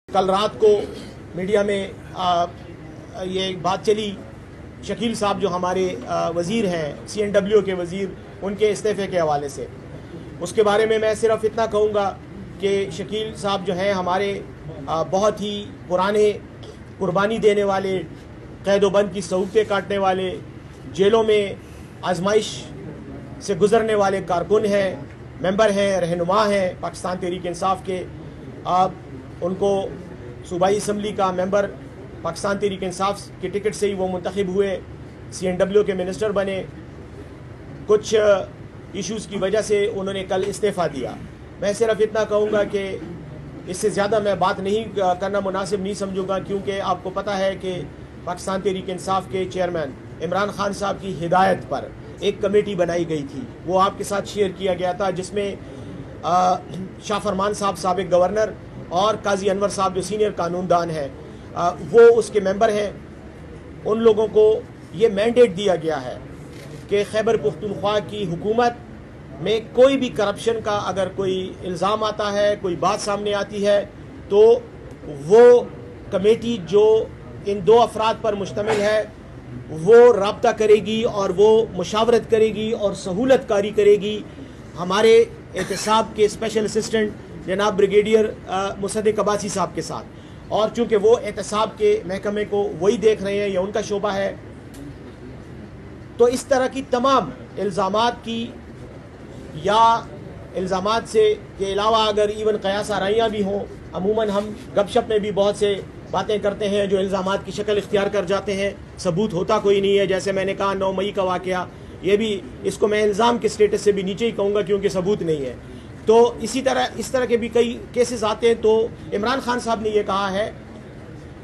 کل رات کو میڈیا میں یہ بات چلی، شکیل صاحب جو ہمارے وزیر ہیں CNW کے وزیر، ان کے استعفے کے حوالے سے. اس کے بارے میں صرف اتنا کہوں گا کہ شکیل صاحب جو ہیں ہمارے بہت ہی پرانے، قربانی دینے والے، قید و بند کی سہولتیں کاٹنے والے، جیلوں میں آزمائش سے گزرنے والے کارکن ہیں، ممبر ہیں، رہنما ہیں پاکستان تحریک انصاف کے. آپ ان کو صوبائی اسمبلی کا ممبر پاکستان تحریک انصاف کے ٹکٹ سے ہی وہ منتخب ہوئے، CNW کے منسٹر بنے. کچھ ایشوز کی وجہ سے انہوں نے کل استعفیٰ دیا. میں صرف اتنا کہوں گا کہ اس سے زیادہ میں بات نہیں کرنا مناسب نہیں سمجھوں گا، کیونکہ آپ کو پتہ ہے کہ پاکستان تحریک انصاف کے چیئرمین عمران خان صاحب کی ہدایت پر ایک کمیٹی بنائی گئی تھی، وہ آپ کے ساتھ شیئر کیا گیا تھا، جس میں شاہ فرمان صاحب سابق گورنر اور قاضی انور صاحب جو سینئر قانون دان ہیں وہ اس کے ممبر ہیں. ان لوگوں کو یہ مینڈیٹ دیا گیا ہے کہ خیبر پختونخوا کی حکومت میں کوئی بھی کرپشن کا اگر کوئی الزام آتا ہے، کوئی بات سامنے آتی ہے، تو وہ کمیٹی جو ان دو افراد پر مشتمل ہے وہ رابطہ کرے گی اور وہ مشاورت کرے گی اور سہولت کاری کرے گی ہمارے احتساب کے اسپیشل اسسٹنٹ جناب بریگیڈیئر مصدق عباسی صاحب کے ساتھ. اور چونکہ وہ احتساب کے محکمے کو وہی دیکھ رہے ہیں، یہ ان کا شعبہ ہے، تو اس طرح کی تمام الزامات کی یا الزامات سے کے علاوہ اگر ایون قیاس آرائیاں بھی ہوں، عموماً ہم گپ شپ میں بھی بہت سے باتیں کرتے ہیں جو الزامات کی شکل اختیار کر جاتے ہیں، ثبوت ہوتا کوئی نہیں ہے. جیسے میں نے کہا 9 مئی کا واقعہ، یہ بھی اس کو میں الزام کے سٹیٹس سے بھی نیچے ہی کہوں گا کیونکہ ثبوت نہیں ہے. تو اس طرح کے بھی کئی کیسز آتے ہیں. تو عمران خان صاحب نے یہ کہا ہے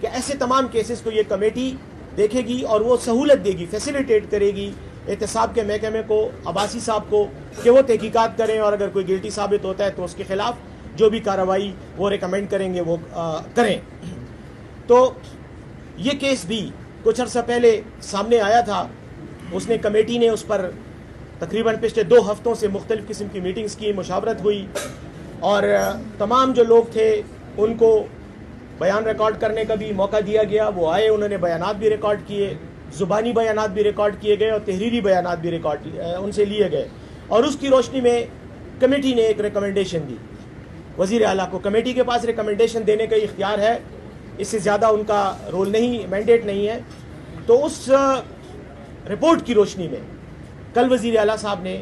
کہ ایسے تمام کیسز کو یہ کمیٹی دیکھے گی اور وہ سہولت دے گی، فیسیلیٹیٹ کرے گی احتساب کے محکمے کو، عباسی صاحب کو، کہ وہ تحقیقات کریں اور اگر کوئی گلٹی ثابت ہوتا ہے تو اس کے خلاف جو بھی کارروائی وہ ریکمینڈ کریں گے وہ کریں. تو یہ کیس بھی کچھ عرصہ پہلے سامنے آیا تھا. اس نے کمیٹی نے اس پر تقریباً پچھلے 2 ہفتوں سے مختلف قسم کی میٹنگز کی، مشاورت ہوئی، اور تمام جو لوگ تھے ان کو بیان ریکارڈ کرنے کا بھی موقع دیا گیا. وہ آئے، انہوں نے بیانات بھی ریکارڈ کیے، زبانی بیانات بھی ریکارڈ کیے گئے اور تحریری بیانات بھی ان سے لیے گئے. اور اس کی روشنی میں کمیٹی نے ایک ریکمنڈیشن دی وزیر اعلیٰ کو. کمیٹی کے پاس ریکمنڈیشن دینے کا اختیار ہے، اس سے زیادہ ان کا رول نہیں، مینڈیٹ نہیں ہے. تو اس رپورٹ کی روشنی میں کل وزیر اعلیٰ صاحب نے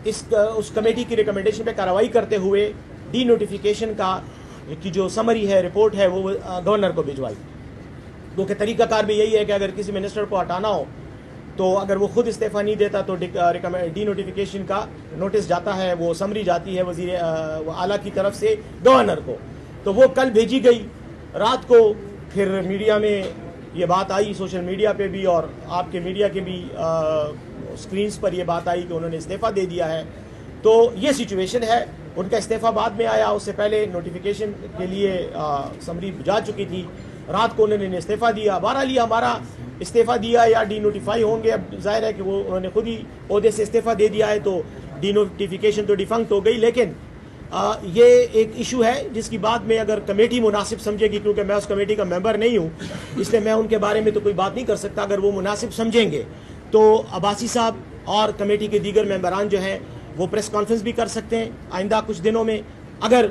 اس کمیٹی کی ریکمنڈیشن پہ کارروائی کرتے ہوئے ڈی نوٹیفیکیشن کی جو سمری ہے، رپورٹ ہے، وہ گورنر کو بھجوائی. کیونکہ طریقہ کار بھی یہی ہے کہ اگر کسی منسٹر کو ہٹانا ہو تو اگر وہ خود استعفیٰ نہیں دیتا تو ڈی نوٹیفیکیشن کا نوٹس جاتا ہے، وہ سمری جاتی ہے وزیر اعلیٰ کی طرف سے گورنر کو. تو وہ کل بھیجی گئی رات کو. پھر میڈیا میں یہ بات آئی، سوشل میڈیا پہ بھی اور آپ کے میڈیا کے بھی سکرینز پر یہ بات آئی کہ انہوں نے استعفیٰ دے دیا ہے. تو یہ سچویشن ہے. ان کا استعفیٰ بعد میں آیا، اس سے پہلے نوٹیفیکیشن کے لیے سمری جا چکی تھی. رات کو انہوں نے استعفیٰ دیا. بہرحال یہ ہمارا استعفیٰ دیا یا ڈی نوٹیفائی ہوں گے، اب ظاہر ہے کہ وہ انہوں نے خود ہی عہدے سے استعفیٰ دے دیا ہے تو ڈی نوٹیفیکیشن تو ڈیفنکٹ ہو گئی. لیکن یہ ایک ایشو ہے جس کی بعد میں اگر کمیٹی مناسب سمجھے گی، کیونکہ میں اس کمیٹی کا ممبر نہیں ہوں اس لیے میں ان کے بارے میں تو کوئی بات نہیں کر سکتا، اگر وہ مناسب سمجھیں گے تو عباسی صاحب اور کمیٹی کے دیگر ممبران جو ہیں وہ پریس کانفرنس بھی کر سکتے ہیں آئندہ کچھ دنوں میں. اگر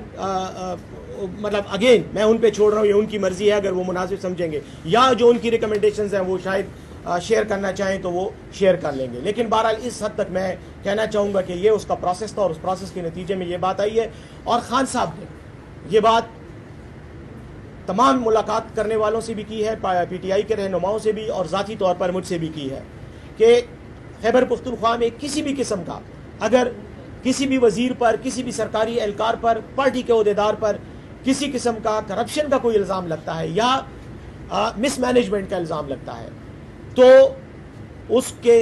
مطلب اگین میں ان پہ چھوڑ رہا ہوں، یہ ان کی مرضی ہے، اگر وہ مناسب سمجھیں گے یا جو ان کی ریکمنڈیشنز ہیں وہ شاید شیئر کرنا چاہیں تو وہ شیئر کر لیں گے. لیکن بہرحال اس حد تک میں کہنا چاہوں گا کہ یہ اس کا پروسیس تھا اور اس پروسیس کے نتیجے میں یہ بات آئی ہے. اور خان صاحب نے یہ بات تمام ملاقات کرنے والوں سے بھی کی ہے، PTI کے رہنماؤں سے بھی اور ذاتی طور پر مجھ سے بھی کی ہے کہ خیبر پختونخوا میں کسی بھی قسم کا اگر کسی بھی وزیر پر، کسی بھی سرکاری اہلکار پر، پارٹی کے عہدیدار پر کسی قسم کا کرپشن کا کوئی الزام لگتا ہے یا مس مینجمنٹ کا الزام لگتا ہے تو اس کے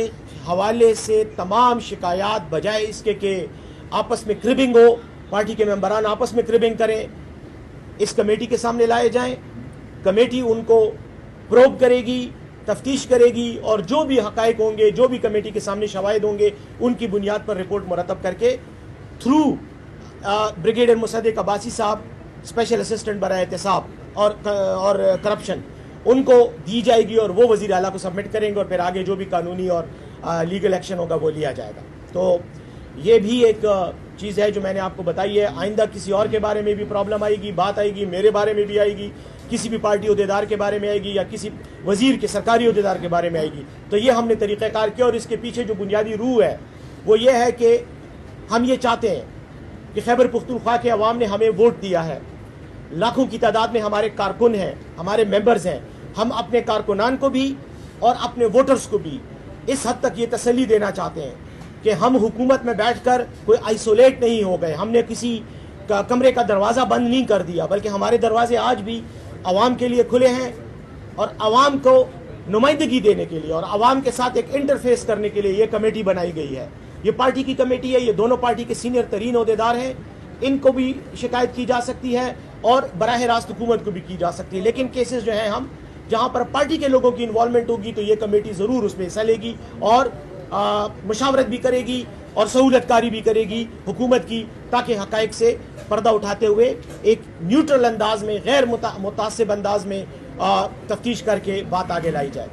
حوالے سے تمام شکایات بجائے اس کے کہ آپس میں کربنگ ہو، پارٹی کے ممبران آپس میں کربنگ کریں، اس کمیٹی کے سامنے لائے جائیں. کمیٹی ان کو پروب کرے گی، تفتیش کرے گی اور جو بھی حقائق ہوں گے، جو بھی کمیٹی کے سامنے شواہد ہوں گے، ان کی بنیاد پر رپورٹ مرتب کر کے تھرو بریگیڈیئر مصدق عباسی صاحب اسپیشل اسسٹنٹ برائے احتساب اور کرپشن ان کو دی جائے گی اور وہ وزیر اعلیٰ کو سبمٹ کریں گے اور پھر آگے جو بھی قانونی اور لیگل ایکشن ہوگا وہ لیا جائے گا. تو یہ بھی ایک چیز ہے جو میں نے آپ کو بتائی ہے. آئندہ کسی اور کے بارے میں بھی پرابلم آئے گی, بات آئے گی, میرے بارے میں بھی آئے گی, کسی بھی پارٹی عہدیدار کے بارے میں آئے گی یا کسی وزیر کے سرکاری عہدیدار کے بارے میں آئے گی, تو یہ ہم نے طریقہ کار کیا. اور اس کے پیچھے جو بنیادی روح ہے وہ یہ ہے کہ ہم یہ چاہتے ہیں کہ خیبر پختونخوا کے عوام نے ہمیں ووٹ دیا ہے, لاکھوں کی تعداد میں ہمارے کارکن ہیں, ہمارے ممبرز ہیں. ہم اپنے کارکنان کو بھی اور اپنے ووٹرز کو بھی اس حد تک یہ تسلی دینا چاہتے ہیں کہ ہم حکومت میں بیٹھ کر کوئی آئسولیٹ نہیں ہو گئے, ہم نے کسی کمرے کا دروازہ بند نہیں کر دیا, بلکہ ہمارے دروازے آج بھی عوام کے لیے کھلے ہیں اور عوام کو نمائندگی دینے کے لیے اور عوام کے ساتھ ایک انٹرفیس کرنے کے لیے یہ کمیٹی بنائی گئی ہے. یہ پارٹی کی کمیٹی ہے, یہ دونوں پارٹی کے سینئر ترین عہدیدار ہیں, ان کو بھی شکایت کی جا سکتی ہے اور براہ راست حکومت کو بھی کی جا سکتی ہے. لیکن کیسز جو ہیں ہم جہاں پر پارٹی کے لوگوں کی انوالومنٹ ہوگی تو یہ کمیٹی ضرور اس میں حصہ لے گی اور مشاورت بھی کرے گی اور سہولت کاری بھی کرے گی حکومت کی, تاکہ حقائق سے پردہ اٹھاتے ہوئے ایک نیوٹرل انداز میں, غیر متعصب انداز میں تفتیش کر کے بات آگے لائی جائے.